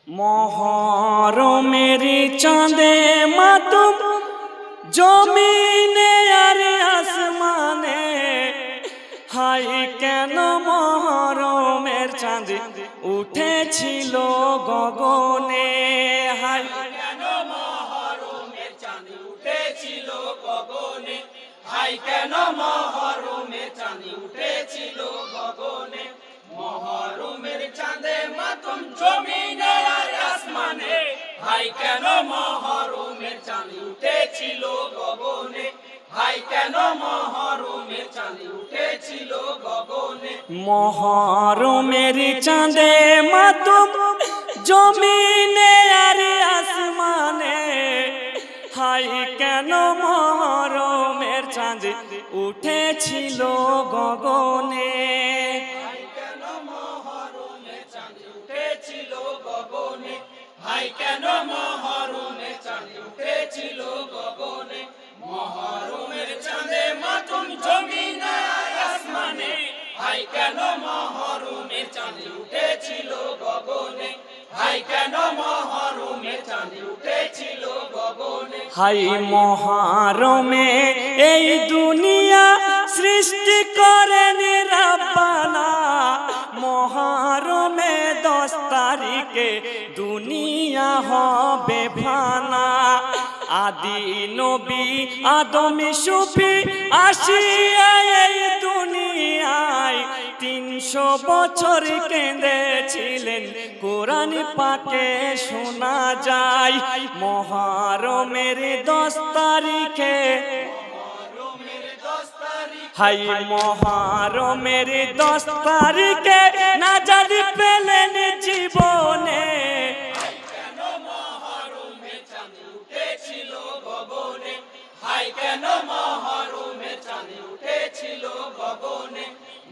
মহরমের চাঁদে মাতুম জমিনে আর আসমানে, হাই কেন মহরমের চাঁদ উঠেছিল গগনে। হাই কেন মহরমের চাঁদ উঠেছিল গগনে, হাই কেন মহরমের চাঁদ উঠেছিল গগনে। মহরমের চাঁদে মাতুম জমিনে আর আসমানে, হাই কেন মহরমের চাঁদ উঠেছিল গগনে, হাই কেন মহরমের চাঁদ উঠেছিল গগনে। মহরমের চাঁদে মাতুম জমিনে আর আসমানে, হাই কেন মহরমের চাঁদ উঠেছিল গগনে। হাই কেন মহরমের চাঁদ উঠেছিল গগনে, হাই কেন মহরমের চাঁদ উঠেছিল গগনে। মহরমের চাঁদে মাতুম জমিনে আর আসমানে, হাই কেন মহরমের চাঁদ উঠেছিল গগনে, হাই কেন মহরমের চাঁদ উঠেছিল গগনে। হাই মহরমে এই দুনিয়া সৃষ্টি করেন রাব্বানা, মহরমে 10 তারিখে দুনিয়া হবে ফানা। আদি নবী আদম সুফি আসিয়া এই দুনিয়ায় 300 বছর কেঁদেছিলেন, কোরআন পাকে শোনা যায়। মহরমের 10 তারিখে, হাই মহরমের 10 তারিখে নাজাত পেলেন জীবনে। কেন মহরমের চাঁদ উঠেছিল গগনে, হাই কেন মহরমের চাঁদ উঠেছিল গগনে।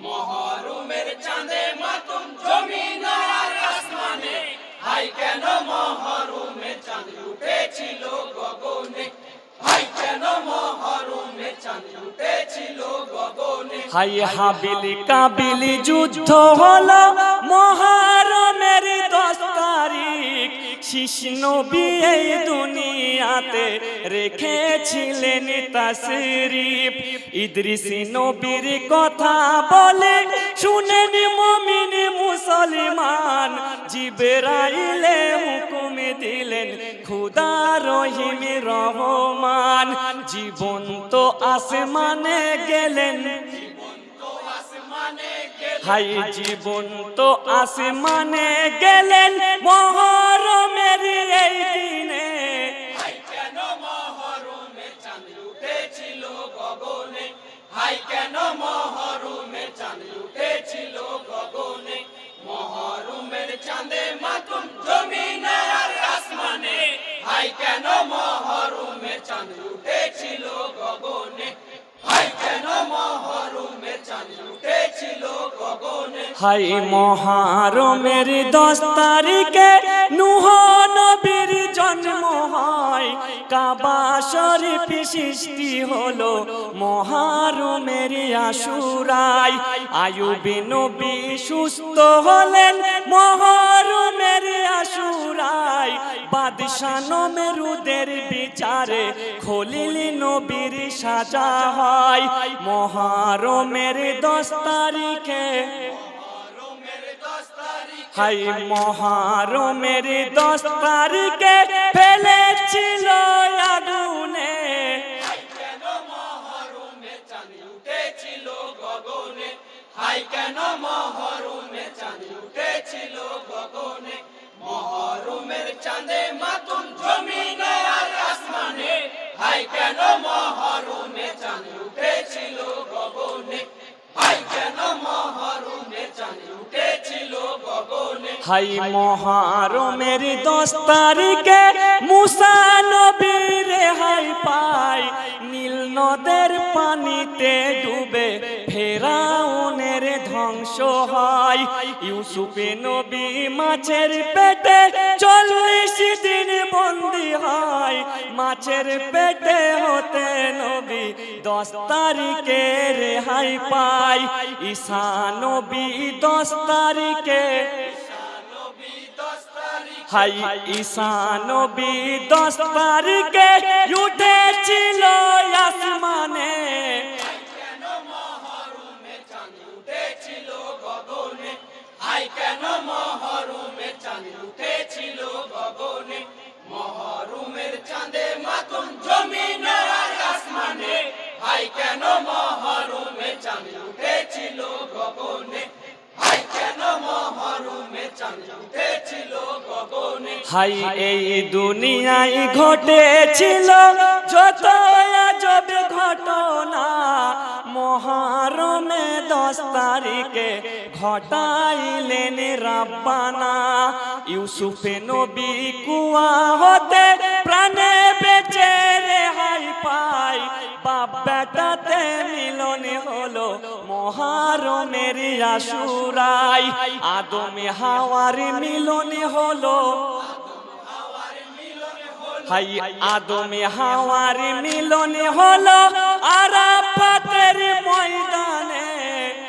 মহরমের চাঁদে মাতুম জমিনে আর আসমানে, হাই কেন মহরমের চাঁদ উঠেছিল গগনে, হাই কেন মহরমের চাঁদ উঠেছিল গগনে। হাই হাবিল কাবিল যুদ্ধ হলো মহরমের 10 তারিখ, শীষ নবী এই দুনিয়াতে রেখেছিলেন তাশরীফ। ইদ্রিস নবীর কথা বলে শুনেন মুমিন মুসলমান, জিবরাইলে হুকুম দিলেন খুদা রহিম রহমান। জীবন্ত আসমানে গেলেন, হাই জীবন্ত আসমানে গেলেন মহরমের এই দিনে। হাই কেন মহরমের চাঁদ উঠেছিল গগনে, হাই কেন মহরমের চাঁদ উঠেছিল গগনে। মহরমের চাঁদে মাতুম জমিনে আর আসমানে, হাই কেন মহরমের চাঁদ উঠেছিল গগনে, হাই কেন মহরমের চাঁদ উঠেছিল গগনে। হাই মহরমের 10 তারিখে নূহ নবীর জন্ম হয়, কাবা শরীফ সৃষ্টি হলো মহরমের আশুরায়। আয়ুব নবী সুস্থ হলেন মহরমের আশুরায়, বাদশাহ নমরুদের বিচারে খলিল নবীর সাজা হয়। মহরমের 10 তারিখে, হাই মহরমের 10 তারিখে ফেলেছিল আগুনে। হাই কেন মহরমের চাঁদ উঠেছিল গগনে, হাই কেন মহরমের চাঁদ উঠেছিল গগনে। মহরমের চাঁদে মাতুম জমিনে আর আসমানে, হাই কেন মহরমের চাঁদ উঠেছিল গগনে, হাই কেন মহরমের চাঁদ উঠেছিল গগনে। হাই মহরমের 10 তারিখে মুসা নবী রেহাই পায়, নীল নদের পানিতে ডুবে ফেরাউনের ধ্বংস হয়। ইউসুফ নবী মাছের পেটে 40 দিন বন্দী হয়, মাছের পেটে হতে নবী 10 তারিখে রেহাই পায়। ঈসা নবী 10 তারিখে, হাই ঈসা নবী 10 তারিখে উঠেছিল আসমানে, কেন মহরুমে চাঁদ উঠেছিল গগনে, হাই কেন মহরুমে চাঁদ উঠেছিল গগনে, মহরুমের চাঁদে মাতম জমিন আর আসমানে, হাই কেন মহরুমে চাঁদ উঠেছিল গগনে, হাই কেন মহরুমে চাঁদ উঠেছিল গগনে। হাই এই দুনিয়ায় ঘটেছিল যত আজব ঘটনা, মহরমে 10 তারিখে ঘটাইলেন রাব্বানা। ইউসুফে নবী কুয়া হতে প্রাণে বেঁচে রেহাই পাই, বাপ বেটাতে মিলন হলো মহরমের আশুরাই, আদমে হাওয়ার মিলন হলো, হাই আদমে হাওয়ার মিলন হলো আরাফাতের ময়দানে,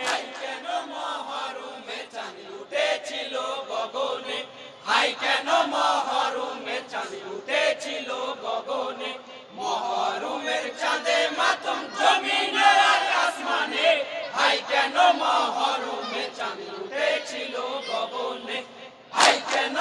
হাই কেন মহরুমে চাঁদ উঠেছিল গগনে, হাই কেন মহরুমে চাঁদ উঠেছিল গগনে, মহরুমের চাঁদে মাতম জমিন আর আসমানে, হাই কেন মহরুমে চাঁদ উঠেছিল গগনে, হাই কেন